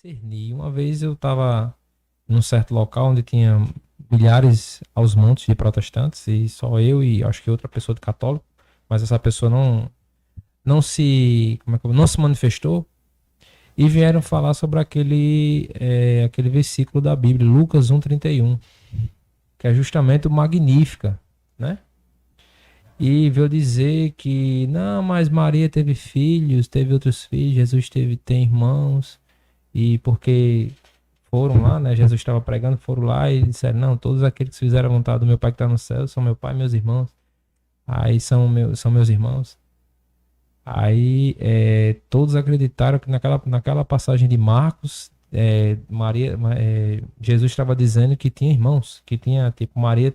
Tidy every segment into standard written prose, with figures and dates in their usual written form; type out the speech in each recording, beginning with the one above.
discernir. Uma vez eu estava num certo local onde tinha milhares aos montes de protestantes e só eu e acho que outra pessoa de católico, mas essa pessoa não se, como é que não se manifestou e vieram falar sobre aquele versículo da Bíblia, Lucas 1:31, que é justamente o Magnífica, né? E veio dizer que não, mas Maria teve filhos, teve outros filhos, tem irmãos, e porque foram lá, né? Jesus estava pregando, foram lá e disseram, não, todos aqueles que fizeram a vontade do meu pai que está no céu são meu pai e meus irmãos. Aí são meus irmãos. Aí todos acreditaram que naquela passagem de Marcos, Jesus estava dizendo que tinha irmãos, que tinha, tipo, Maria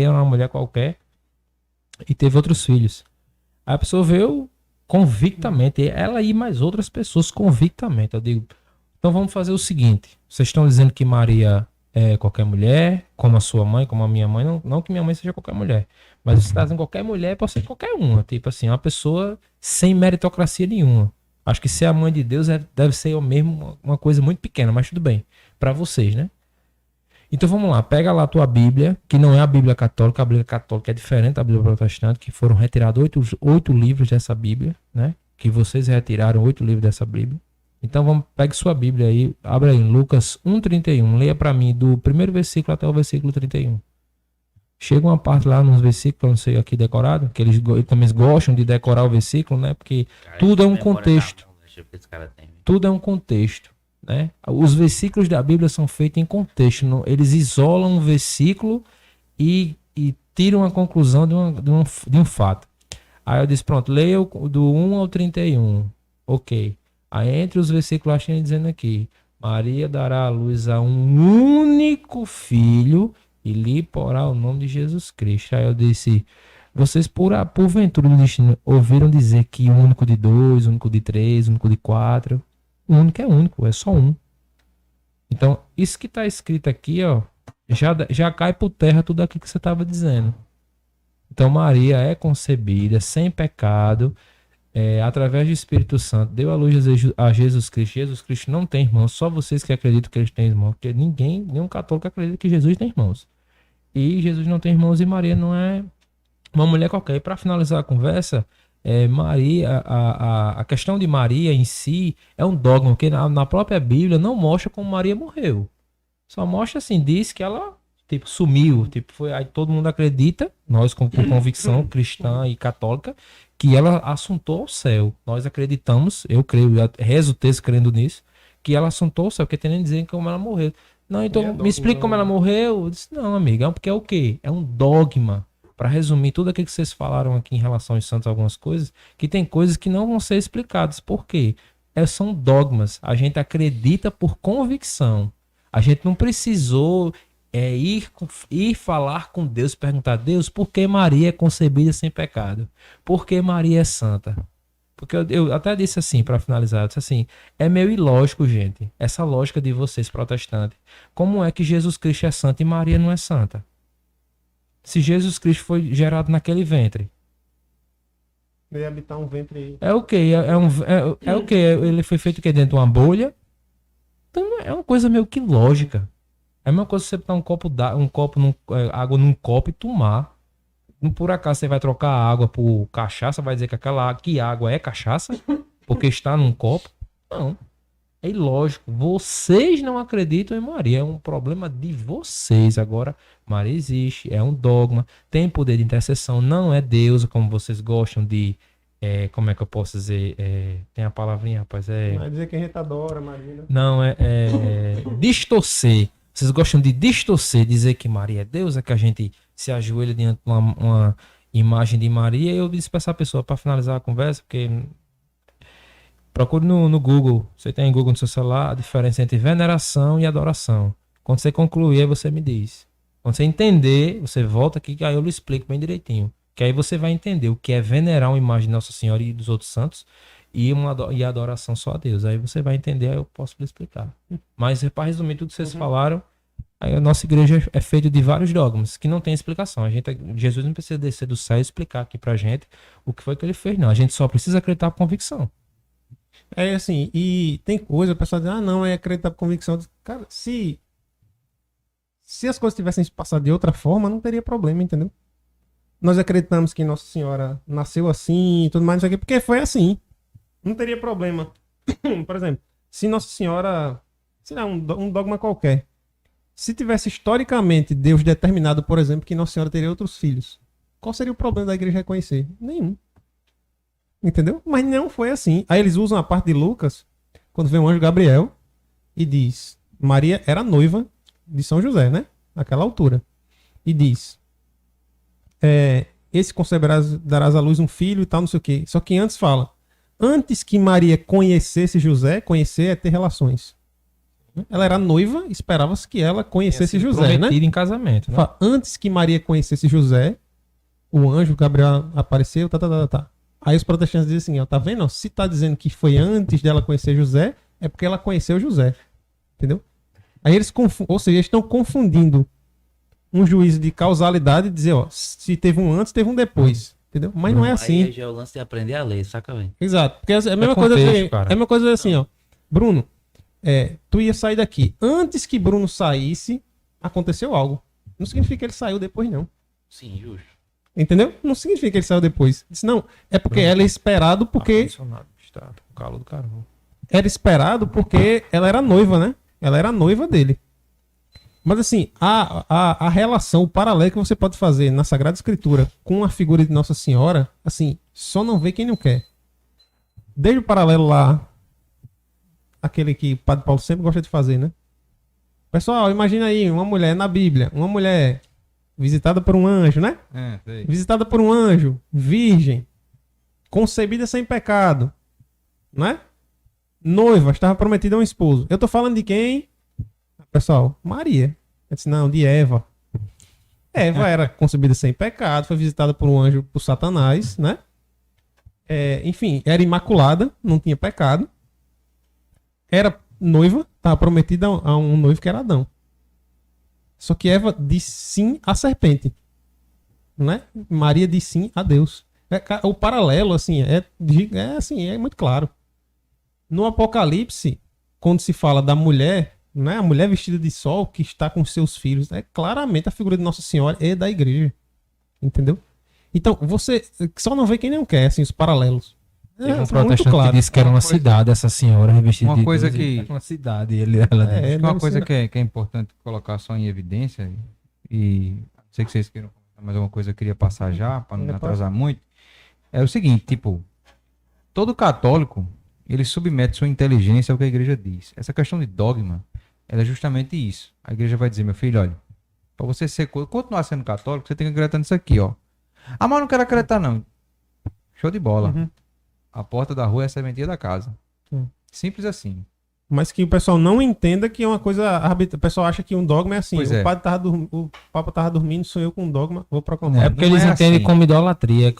era uma mulher qualquer e teve outros filhos. Aí a pessoa veio convictamente, ela e mais outras pessoas convictamente. Eu digo, então vamos fazer o seguinte: vocês estão dizendo que Maria é qualquer mulher, como a sua mãe, como a minha mãe, não que minha mãe seja qualquer mulher, mas você está dizendo qualquer mulher pode ser qualquer uma, tipo assim, uma pessoa sem meritocracia nenhuma. Acho que ser a mãe de Deus deve ser o mesmo, uma coisa muito pequena, mas tudo bem, para vocês, né? Então vamos lá, pega lá a tua Bíblia, que não é a Bíblia católica, a Bíblia católica é diferente da Bíblia protestante, que foram retirados oito livros dessa Bíblia, né? Que vocês retiraram 8 livros dessa Bíblia. Então pegue sua Bíblia aí, abre aí Lucas 1:31, leia para mim do primeiro versículo até o versículo 31. Chega uma parte lá nos versículos, eu não sei aqui decorado, que eles também gostam de decorar o versículo, né? Porque Cara, tudo é um memória contexto. da bunda, tipo, esse cara tem. Tudo é um contexto, né? Os versículos da Bíblia são feitos em contexto. Eles isolam um versículo e tiram a conclusão de um fato. Aí eu disse, pronto, leia do 1 ao 31. Ok. Aí entre os versículos achei dizendo aqui, Maria dará à luz a um único filho e lhe porá o nome de Jesus Cristo. Aí eu disse, vocês porventura ouviram dizer que o único de 2, o único de 3, o único de 4, o único é único, é só um. Então, isso que está escrito aqui, ó, já cai por terra tudo aquilo que você estava dizendo. Então, Maria é concebida sem pecado, através do Espírito Santo, deu a luz a Jesus Cristo. Jesus Cristo não tem irmãos, só vocês que acreditam que eles têm irmãos, porque nenhum católico acredita que Jesus tem irmãos. E Jesus não tem irmãos e Maria não é uma mulher qualquer. E para finalizar a conversa, Maria, a questão de Maria em si é um dogma, porque na própria Bíblia não mostra como Maria morreu. Só mostra assim, diz que ela tipo sumiu, tipo foi aí todo mundo acredita, nós com convicção cristã e católica, que ela assuntou ao céu. Nós acreditamos, eu creio, eu rezo o texto crendo nisso, que ela assuntou ao céu, porque tem nem dizer como ela morreu. Não, então me explica como ela morreu. Eu disse, não, amiga, porque é o quê? É um dogma. Para resumir tudo aquilo que vocês falaram aqui em relação aos santos, algumas coisas, que tem coisas que não vão ser explicadas. Por quê? São dogmas. A gente acredita por convicção. A gente não precisou ir falar com Deus, perguntar, Deus, por que Maria é concebida sem pecado? Por que Maria é santa? Porque eu até disse assim, para finalizar, eu disse assim, é meio ilógico, gente, essa lógica de vocês protestantes. Como é que Jesus Cristo é santo e Maria não é santa? Se Jesus Cristo foi gerado naquele ventre. Ele ia habitar um ventre. É o quê? É o quê? Ele foi feito o quê? Dentro de uma bolha? Então é uma coisa meio que lógica. É a mesma coisa que você botar água num copo e tomar. Não por acaso você vai trocar a água por cachaça, vai dizer que água é cachaça? Porque está num copo? Não. É ilógico. Vocês não acreditam em Maria. É um problema de vocês. Agora, Maria existe. É um dogma. Tem poder de intercessão. Não é Deus, como vocês gostam de... como é que eu posso dizer? Tem a palavrinha, rapaz. Vai dizer que a gente adora Maria, né? Não, distorcer. Vocês gostam de distorcer, dizer que Maria é Deus, é que a gente se ajoelha diante de uma imagem de Maria. E eu disse para essa pessoa, para finalizar a conversa, porque procure no Google, você tem Google no seu celular, a diferença entre veneração e adoração. Quando você concluir, aí você me diz. Quando você entender, você volta aqui, que aí eu lhe explico bem direitinho. Que aí você vai entender o que é venerar uma imagem de Nossa Senhora e dos outros santos e a adoração só a Deus. Aí você vai entender, aí eu posso lhe explicar. Mas para resumir tudo que vocês falaram, a nossa igreja é feita de vários dogmas que não tem explicação. Jesus não precisa descer do céu e explicar aqui pra gente o que foi que ele fez, não. A gente só precisa acreditar com convicção. É assim, e tem coisa, o pessoal diz, ah, não, é acreditar por convicção. Cara, se as coisas tivessem se passado de outra forma, não teria problema, entendeu? Nós acreditamos que Nossa Senhora nasceu assim e tudo mais, não sei o quê, porque foi assim. Não teria problema. Por exemplo, se Nossa Senhora, sei lá, um dogma qualquer. Se tivesse historicamente Deus determinado, por exemplo, que Nossa Senhora teria outros filhos, qual seria o problema da igreja reconhecer? Nenhum. Entendeu? Mas não foi assim. Aí eles usam a parte de Lucas, quando vem o anjo Gabriel e diz: Maria era noiva de São José, né? Naquela altura. E diz: esse conceberás, darás à luz um filho e tal, não sei o quê. Só que antes fala: antes que Maria conhecesse José, conhecer é ter relações. Ela era noiva, esperava-se que ela conhecesse José, né? Prometido em casamento, né? Fala, antes que Maria conhecesse José, o anjo Gabriel apareceu, tá. Aí os protestantes dizem assim, ó, tá vendo? Se tá dizendo que foi antes dela conhecer José, é porque ela conheceu José. Entendeu? Aí eles ou seja, eles estão confundindo um juízo de causalidade e dizer, ó, se teve um antes, teve um depois. Entendeu? Mas não é assim. Aí já é o lance de aprender a ler, saca, velho? Exato. Porque é a mesma coisa contexto, cara. é a mesma coisa assim, ó. Bruno, tu ia sair daqui. Antes que Bruno saísse, aconteceu algo. Não significa que ele saiu depois, não. Sim, justo. Entendeu? Não significa que ele saiu depois. Disse, não, é porque ela é esperado porque... Ar-condicionado, está com o calor do carvão. Era esperado porque ela era noiva, né? Ela era noiva dele. Mas assim, a relação, o paralelo que você pode fazer na Sagrada Escritura com a figura de Nossa Senhora, assim, só não vê quem não quer. Desde o paralelo lá, aquele que o Padre Paulo sempre gosta de fazer, né? Pessoal, imagina aí, uma mulher na Bíblia, uma mulher visitada por um anjo, né? Sei. Visitada por um anjo, virgem, concebida sem pecado, né? Noiva, estava prometida a um esposo. Eu tô falando de quem? Pessoal, Maria. Eu disse, não, de Eva. Eva era concebida sem pecado, foi visitada por um anjo, por Satanás, né? Enfim, era imaculada, não tinha pecado. Era noiva, estava prometida a um noivo que era Adão. Só que Eva disse sim à serpente, né? Maria disse sim a Deus. O paralelo, assim, é muito claro. No Apocalipse, quando se fala da mulher, né, a mulher vestida de sol que está com seus filhos, é claramente a figura de Nossa Senhora e da igreja. Entendeu? Então, você só não vê quem não quer, assim, os paralelos. Teve um muito protestante claro. que disse que era uma cidade, essa senhora revestida Uma de coisa Deus, que- era uma cidade, ela É, disse. Acho que uma deve coisa ser- que é importante colocar só em evidência, e sei que vocês queiram comentar, mas é uma coisa que eu queria passar já, para não atrasar muito, é o seguinte, tipo, todo católico, ele submete sua inteligência ao que a igreja diz. Essa questão de dogma, ela é justamente isso. A igreja vai dizer, meu filho, olha, para você continuar sendo católico, você tem que acreditar nisso aqui, ó. Ah, mas eu não quero acreditar, não. Show de bola. Uhum. A porta da rua é a serventia da casa. Hum. Simples assim. Mas que o pessoal não entenda que é uma coisa arbitrária. O pessoal acha que um dogma é assim. Pois é. O Papa tava dormindo, sou eu com um dogma, vou proclamar. É porque Não eles é entendem assim. como idolatria.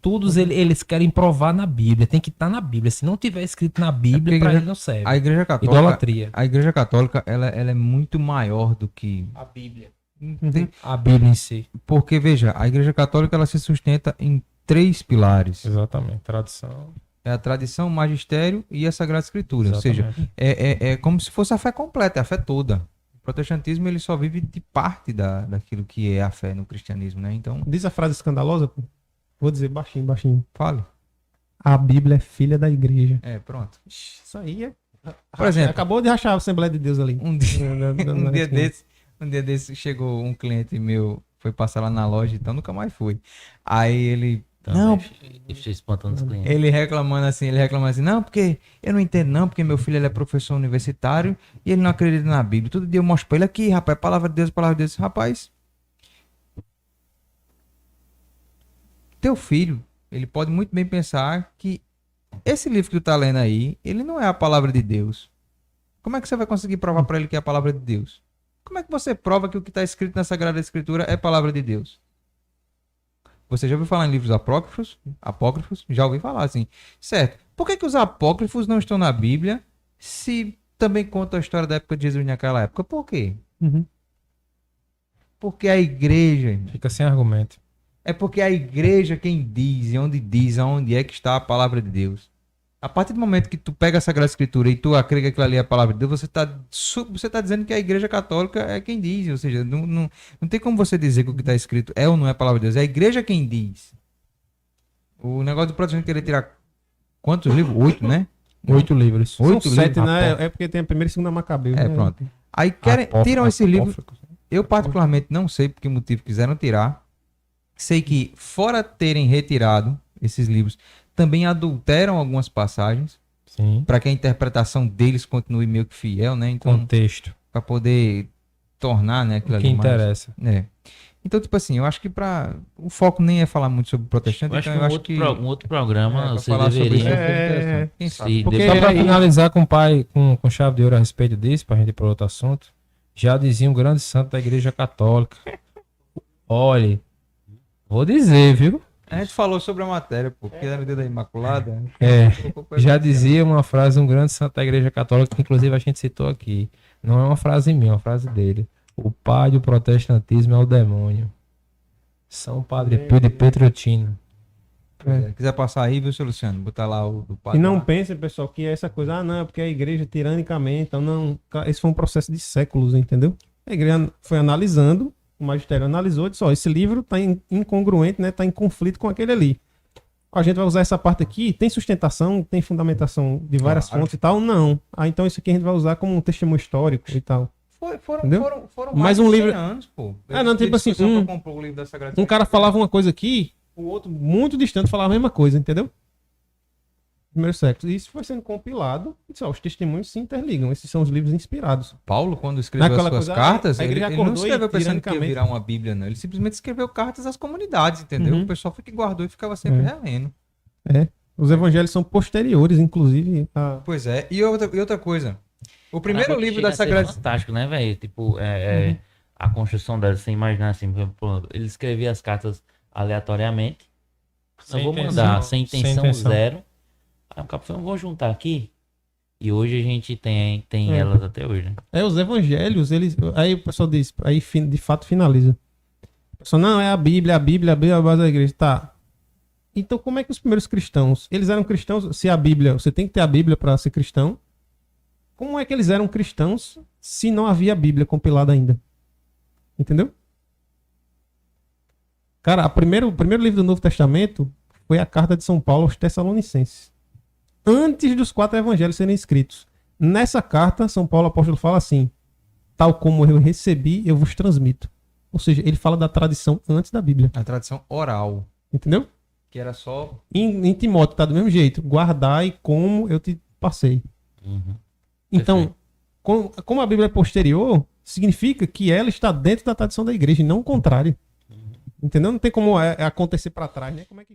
Todos eles querem provar na Bíblia. Tem que estar na Bíblia. Se não tiver escrito na Bíblia, porque a pra igreja- ele não serve. A igreja católica, Idolatria. a igreja católica, ela é muito maior do que... A Bíblia. Uhum. A Bíblia em si. Porque, veja, a igreja católica, ela se sustenta em 3 pilares. Exatamente. Tradução. É a tradição, o magistério e a Sagrada Escritura. Ou seja, Exatamente. é como se fosse a fé completa, é a fé toda. O protestantismo, ele só vive de parte daquilo que é a fé no cristianismo, né? Então, Diz a frase escandalosa, pô. Vou dizer baixinho, baixinho. fale. A Bíblia é filha da igreja. Pronto. Isso aí é. Por exemplo- Acabou de rachar a Assembleia de Deus ali. Um dia desse chegou um cliente meu, foi passar lá na loja, então nunca mais fui. Aí ele... Não, Estou espantando os clientes. ele reclamando assim, não, porque eu não entendo não, porque meu filho ele é professor universitário e ele não acredita na Bíblia. Todo dia eu mostro pra ele aqui, rapaz, palavra de Deus, rapaz. Teu filho, ele pode muito bem pensar que esse livro que tu tá lendo aí, ele não é a palavra de Deus. Como é que você vai conseguir provar pra ele que é a palavra de Deus? Como é que você prova que o que está escrito na Sagrada Escritura é palavra de Deus? Você já ouviu falar em livros apócrifos? Apócrifos? Já ouvi falar assim. Certo. Por que os apócrifos não estão na Bíblia se também conta a história da época de Jesus naquela época? Por quê? Uhum. Porque a igreja, irmão, Fica sem argumento. é porque a igreja quem diz e onde é que está a palavra de Deus. A partir do momento que tu pega a Sagrada Escritura e tu acredita que aquilo ali é a palavra de Deus, você tá dizendo que a Igreja Católica é quem diz. Ou seja, não tem como você dizer que o que está escrito é ou não é a palavra de Deus. É a Igreja quem diz. O negócio do protestante querer tirar quantos livros? 8, né? 8 livros. São 8 7, livros. né? É porque tem a primeira e segunda Macabeu. É, né? pronto. Aí tiram esse livro. Eu particularmente não sei por que motivo quiseram tirar. Sei que, fora terem retirado esses livros, também adulteram algumas passagens Sim. para que a interpretação deles continue meio que fiel, né? Então, Contexto. para poder tornar, né, aquilo O que ali mais... interessa. É. Então, tipo assim, eu acho que o foco nem é falar muito sobre protestante, Eu acho então que eu acho que um outro programa pra você falar sobre isso deveria. é interessante. Quem Se sabe? Porque Só para aí- finalizar com o pai, com chave de ouro a respeito disso, para a gente ir para outro assunto, já dizia um grande santo da Igreja Católica. Olhe, vou dizer, viu? A gente falou sobre a matéria, pô, que era o dia da Imaculada. É, já dizia uma frase um grande santo da Igreja Católica, que inclusive a gente citou aqui. Não é uma frase minha, é uma frase dele. O pai do protestantismo é o demônio. São Padre Pio de Petrotino. Quiser passar aí, viu, seu Luciano? Botar lá o do E padre. não lá. pensem, pessoal, que é essa coisa, ah, não, é porque a igreja tiranicamente, então não. Esse foi um processo de séculos, entendeu? A igreja foi analisando, o magistério analisou e disse, ó, esse livro está incongruente, né? Está em conflito com aquele ali. A gente vai usar essa parte aqui, tem sustentação, tem fundamentação de várias Claro. fontes e tal? Não. Ah, então isso aqui a gente vai usar como um testemunho histórico e tal. Entendeu? Foram Mais mais um de 100 livro- anos, pô. Ah, não, tipo assim, Discussão pra comprar o livro da Sagrada Um cara Escritura. falava uma coisa aqui, o outro muito distante falava a mesma coisa, entendeu? Primeiro século. E isso foi sendo compilado. E disse, ó, os testemunhos se interligam. Esses são os livros inspirados. Paulo, quando escreveu as Naquela suas coisa, cartas, a ele igreja não acordou escreveu e, pensando que ia tiranicamente- virar uma Bíblia, não. Ele simplesmente escreveu cartas às comunidades, entendeu? Uhum. O pessoal foi que guardou e ficava sempre É. relendo. Os evangelhos são posteriores, inclusive. Pois é. E outra coisa. O primeiro Caraca, livro chega da a ser Sagrada... fantástico, né, velho? Tipo, a construção dela, você imaginar assim, por- ele escrevia as cartas aleatoriamente. Sem Eu vou intenção. mandar, sem Sem intenção, intenção. zero. Aí o cara falou, vou juntar aqui. E hoje a gente tem É. elas até hoje, né? Os evangelhos, eles. Aí o pessoal diz, aí de fato finaliza. O pessoal, não, é a Bíblia é a base da igreja. Tá. Então, como é que os primeiros cristãos. Eles eram cristãos. Se a Bíblia. Você tem que ter a Bíblia para ser cristão. Como é que eles eram cristãos se não havia a Bíblia compilada ainda? Entendeu? Cara, o primeiro livro do Novo Testamento foi a carta de São Paulo aos Tessalonicenses. Antes dos 4 evangelhos serem escritos. Nessa carta, São Paulo apóstolo fala assim: tal como eu recebi, eu vos transmito. Ou seja, ele fala da tradição antes da Bíblia. A tradição oral, Entendeu? que era só... Em Timóteo tá do mesmo jeito. Guardai como eu te passei. Uhum. Então, como a Bíblia é posterior, significa que ela está dentro da tradição da igreja e não o contrário. Entendeu? Não tem como acontecer para trás, né? Como é que